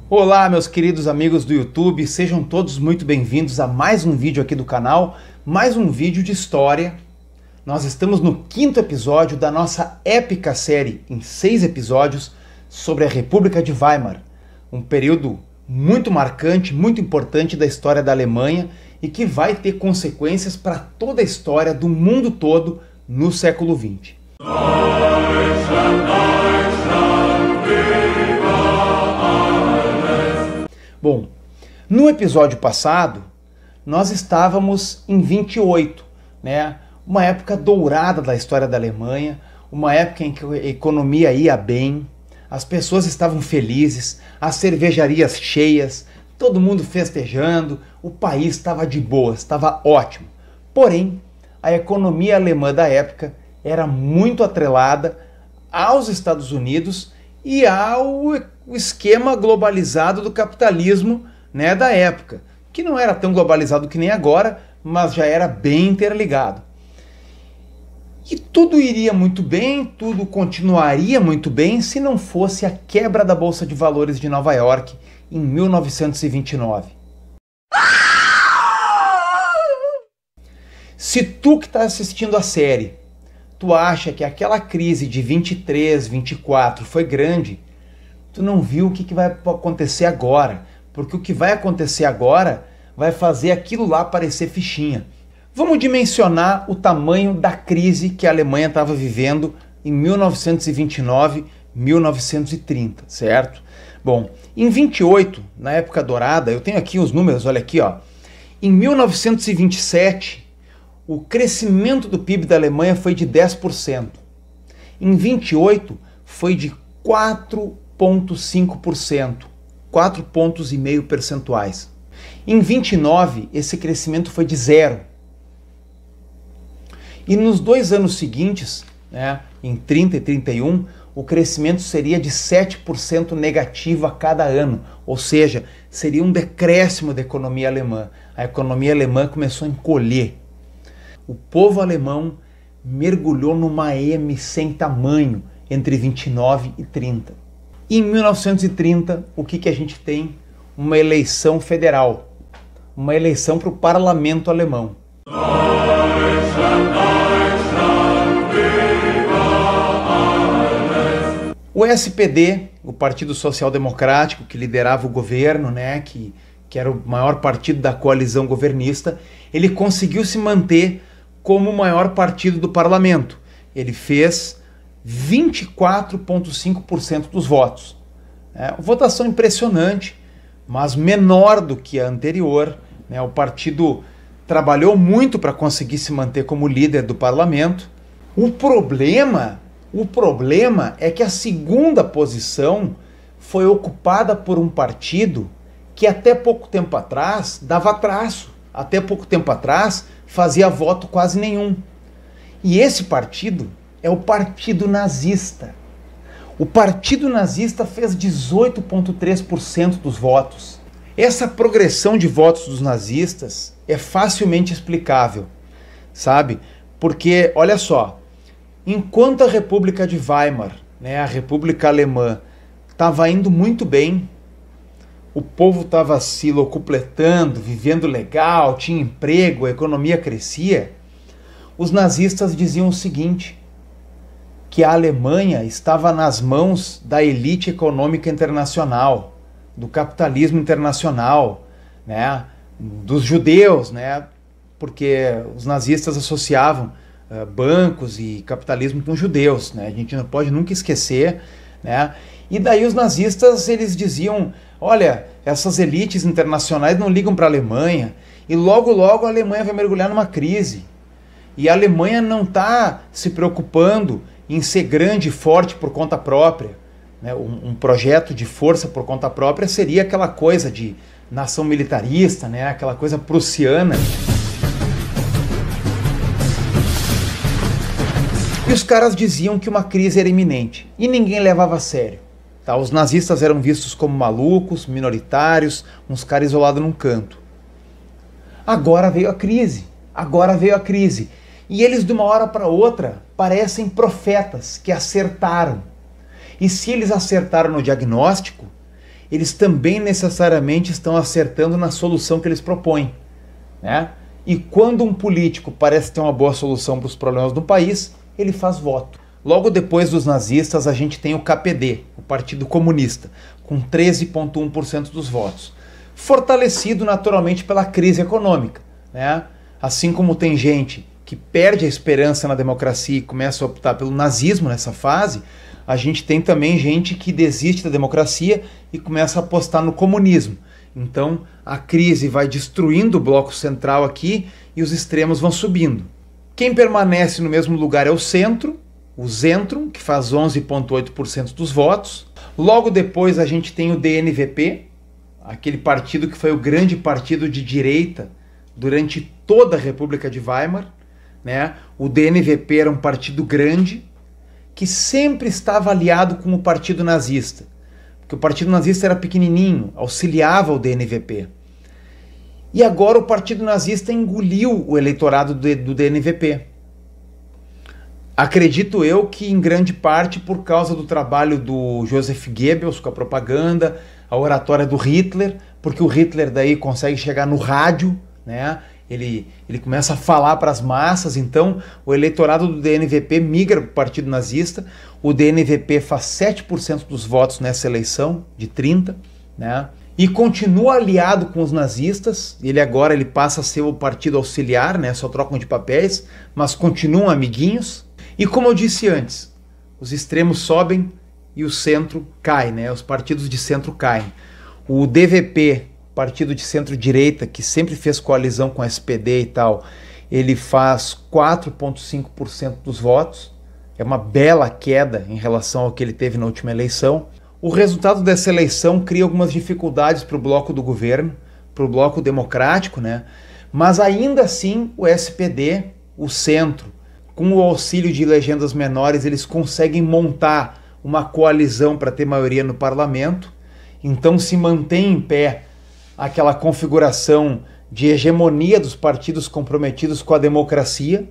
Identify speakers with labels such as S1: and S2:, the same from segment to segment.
S1: Olá, meus queridos amigos do YouTube, sejam todos muito bem-vindos a mais um vídeo aqui do canal, mais um vídeo de história. Nós estamos no 5º episódio da nossa épica série em 6 episódios sobre a República de Weimar, um período muito marcante, muito importante da história da Alemanha e que vai ter consequências para toda a história do mundo todo no século XX. Bom, no episódio passado, nós estávamos em 28, né? Uma época dourada da história da Alemanha, uma época em que a economia ia bem, as pessoas estavam felizes, as cervejarias cheias, todo mundo festejando, o país estava de boa, estava ótimo. Porém, a economia alemã da época era muito atrelada aos Estados Unidos e ao esquema globalizado do capitalismo, né, da época, que não era tão globalizado que nem agora, mas já era bem interligado. E tudo iria muito bem, tudo continuaria muito bem se não fosse a quebra da Bolsa de Valores de Nova York em 1929. Se tu que está assistindo a série, tu acha que aquela crise de 23, 24 foi grande, tu não viu o que vai acontecer agora, porque o que vai acontecer agora vai fazer aquilo lá parecer fichinha. Vamos dimensionar o tamanho da crise que a Alemanha estava vivendo em 1929, 1930, certo? Bom, em 28, na época dourada, eu tenho aqui os números, olha aqui, ó. Em 1927, o crescimento do PIB da Alemanha foi de 10%. Em 28, foi de 4,5%, 4,5 pontos percentuais. Em 29, esse crescimento foi de 0. E nos 2 anos seguintes, né, em 30 e 31, o crescimento seria de 7% negativo a cada ano, ou seja, seria um decréscimo da economia alemã. A economia alemã começou a encolher. O povo alemão mergulhou numa M sem tamanho entre 29 e 30. E em 1930, o que a gente tem? Uma eleição federal, uma eleição para o parlamento alemão. O SPD, o Partido Social Democrático, que liderava o governo, né, que era o maior partido da coalizão governista, ele conseguiu se manter como o maior partido do parlamento. Ele fez 24,5% dos votos. Votação impressionante, mas menor do que a anterior, né? O partido trabalhou muito para conseguir se manter como líder do parlamento. O problema é que a segunda posição foi ocupada por um partido que até pouco tempo atrás dava traço, até pouco tempo atrás fazia voto quase nenhum. E esse partido é o Partido Nazista. O Partido Nazista fez 18,3% dos votos. Essa progressão de votos dos nazistas é facilmente explicável, sabe? Porque, olha só, enquanto a República de Weimar, né, a República Alemã, estava indo muito bem, o povo estava se locupletando, vivendo legal, tinha emprego, a economia crescia, os nazistas diziam o seguinte, que a Alemanha estava nas mãos da elite econômica internacional, do capitalismo internacional, né, dos judeus, né, porque os nazistas associavam bancos e capitalismo com judeus, né, a gente não pode nunca esquecer, né, e daí os nazistas eles diziam, olha, essas elites internacionais não ligam para a Alemanha e logo logo a Alemanha vai mergulhar numa crise e a Alemanha não está se preocupando em ser grande e forte por conta própria. Né? Um projeto de força por conta própria seria aquela coisa de nação militarista, né? Aquela coisa prussiana. E os caras diziam que uma crise era iminente e ninguém levava a sério. Tá? Os nazistas eram vistos como malucos, minoritários, uns caras isolados num canto. Agora veio a crise. E eles, de uma hora para outra, parecem profetas que acertaram. E se eles acertaram no diagnóstico, eles também necessariamente estão acertando na solução que eles propõem, né? E quando um político parece ter uma boa solução para os problemas do país, ele faz voto. Logo depois dos nazistas, a gente tem o KPD, o Partido Comunista, com 13,1% dos votos. Fortalecido naturalmente pela crise econômica, né? Assim como tem gente que perde a esperança na democracia e começa a optar pelo nazismo nessa fase, a gente tem também gente que desiste da democracia e começa a apostar no comunismo. Então a crise vai destruindo o bloco central aqui e os extremos vão subindo. Quem permanece no mesmo lugar é o centro, o Zentrum, que faz 11,8% dos votos. Logo depois a gente tem o DNVP, aquele partido que foi o grande partido de direita durante toda a República de Weimar, né? O DNVP era um partido grande que sempre estava aliado com o partido nazista, porque o partido nazista era pequenininho, auxiliava o DNVP. E agora o partido nazista engoliu o eleitorado do DNVP. Acredito eu que em grande parte por causa do trabalho do Joseph Goebbels com a propaganda, a oratória do Hitler, porque o Hitler daí consegue chegar no rádio, né? Ele começa a falar para as massas, então o eleitorado do DNVP migra para o partido nazista. O DNVP faz 7% dos votos nessa eleição, de 30%, né? E continua aliado com os nazistas. Ele passa a ser o partido auxiliar, né? Só trocam de papéis, mas continuam amiguinhos. E como eu disse antes, os extremos sobem e o centro cai, né? Os partidos de centro caem. O DVP, partido de centro-direita, que sempre fez coalizão com a SPD e tal, ele faz 4,5% dos votos. É uma bela queda em relação ao que ele teve na última eleição. O resultado dessa eleição cria algumas dificuldades para o bloco do governo, para o bloco democrático, né? Mas ainda assim o SPD, o centro, com o auxílio de legendas menores, eles conseguem montar uma coalizão para ter maioria no parlamento. Então se mantém em pé aquela configuração de hegemonia dos partidos comprometidos com a democracia,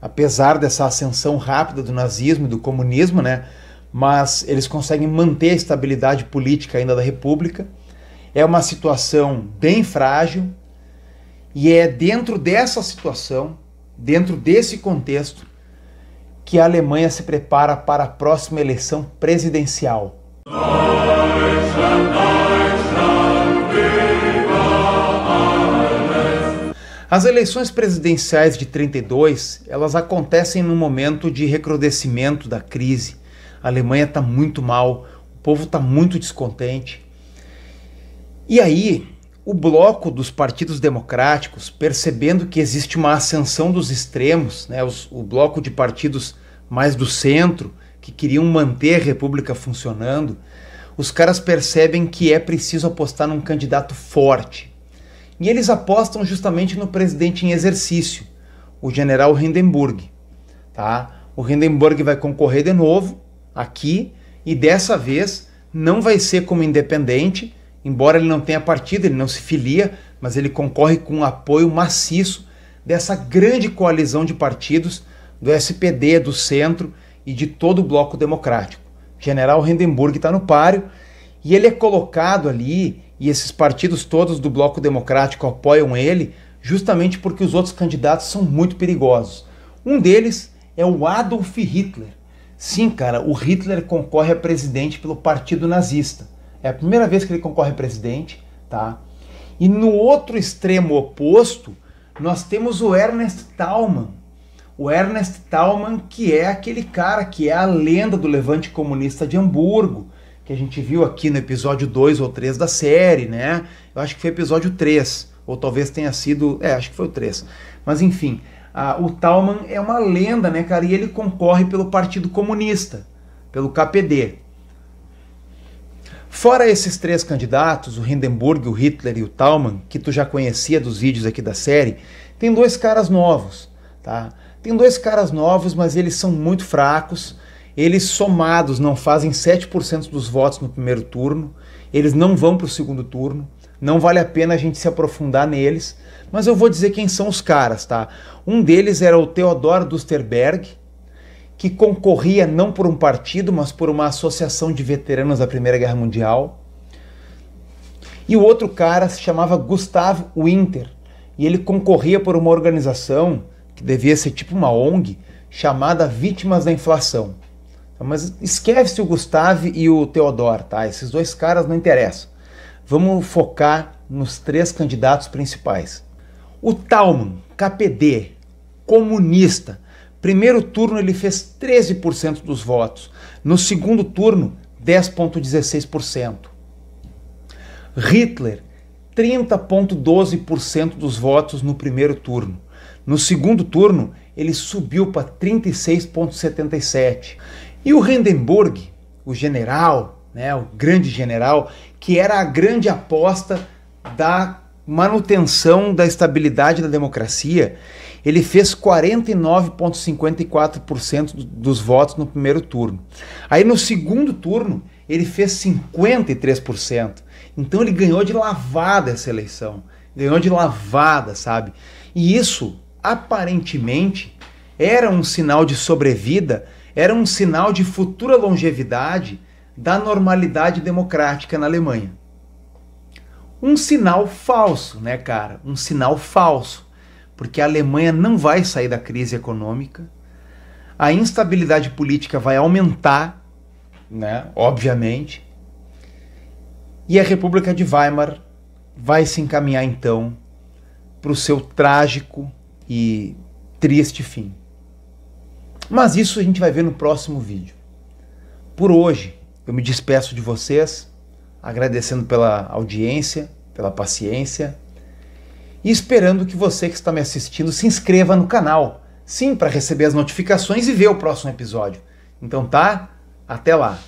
S1: apesar dessa ascensão rápida do nazismo e do comunismo, né? Mas eles conseguem manter a estabilidade política ainda da República. É uma situação bem frágil e é dentro dessa situação, dentro desse contexto, que a Alemanha se prepara para a próxima eleição presidencial. As eleições presidenciais de 32, elas acontecem num momento de recrudescimento da crise. A Alemanha está muito mal, o povo está muito descontente. E aí, o bloco dos partidos democráticos, percebendo que existe uma ascensão dos extremos, né, o bloco de partidos mais do centro, que queriam manter a República funcionando, os caras percebem que é preciso apostar num candidato forte. E eles apostam justamente no presidente em exercício, o general Hindenburg. Tá? O Hindenburg vai concorrer de novo aqui, e dessa vez não vai ser como independente, embora ele não tenha partido, ele não se filia, mas ele concorre com um apoio maciço dessa grande coalizão de partidos do SPD, do centro e de todo o bloco democrático. General Hindenburg está no páreo e ele é colocado ali, e esses partidos todos do bloco democrático apoiam ele justamente porque os outros candidatos são muito perigosos. Um deles é o Adolf Hitler. Sim, cara, o Hitler concorre a presidente pelo partido nazista. É a primeira vez que ele concorre a presidente, tá? E no outro extremo oposto, nós temos o Ernst Thälmann. O Ernst Thälmann, que é aquele cara que é a lenda do levante comunista de Hamburgo, que a gente viu aqui no episódio 2 ou 3 da série, né? Eu acho que foi episódio 3, ou talvez tenha sido... acho que foi o 3. Mas enfim, o Thälmann é uma lenda, né, cara? E ele concorre pelo Partido Comunista, pelo KPD. Fora esses três candidatos, o Hindenburg, o Hitler e o Thälmann, que tu já conhecia dos vídeos aqui da série, tem dois caras novos, tá? Tem dois caras novos, mas eles são muito fracos. Eles somados não fazem 7% dos votos no primeiro turno. Eles não vão para o segundo turno. Não vale a pena a gente se aprofundar neles. Mas eu vou dizer quem são os caras, tá? Um deles era o Theodor Duesterberg, que concorria não por um partido, mas por uma associação de veteranos da Primeira Guerra Mundial. E o outro cara se chamava Gustav Winter, e ele concorria por uma organização que devia ser tipo uma ONG, chamada Vítimas da Inflação. Mas esquece o Gustav e o Theodor, tá? Esses dois caras não interessam. Vamos focar nos 3 candidatos principais. O Thalmann, KPD, comunista. Primeiro turno ele fez 13% dos votos. No segundo turno, 10,16%. Hitler, 30,12% dos votos no primeiro turno. No segundo turno, ele subiu para 36,77%. E o Hindenburg, o general, né, o grande general, que era a grande aposta da manutenção da estabilidade da democracia, ele fez 49,54% dos votos no primeiro turno. Aí no segundo turno, ele fez 53%. Então ele ganhou de lavada essa eleição. Ganhou de lavada, sabe? E isso, aparentemente, era um sinal de sobrevida, era um sinal de futura longevidade da normalidade democrática na Alemanha. Um sinal falso, né, cara? Um sinal falso. Porque a Alemanha não vai sair da crise econômica, a instabilidade política vai aumentar, né, obviamente, e a República de Weimar vai se encaminhar então para o seu trágico e triste fim. Mas isso a gente vai ver no próximo vídeo. Por hoje, eu me despeço de vocês, agradecendo pela audiência, pela paciência, e esperando que você que está me assistindo se inscreva no canal. Sim, para receber as notificações e ver o próximo episódio. Então tá? Até lá!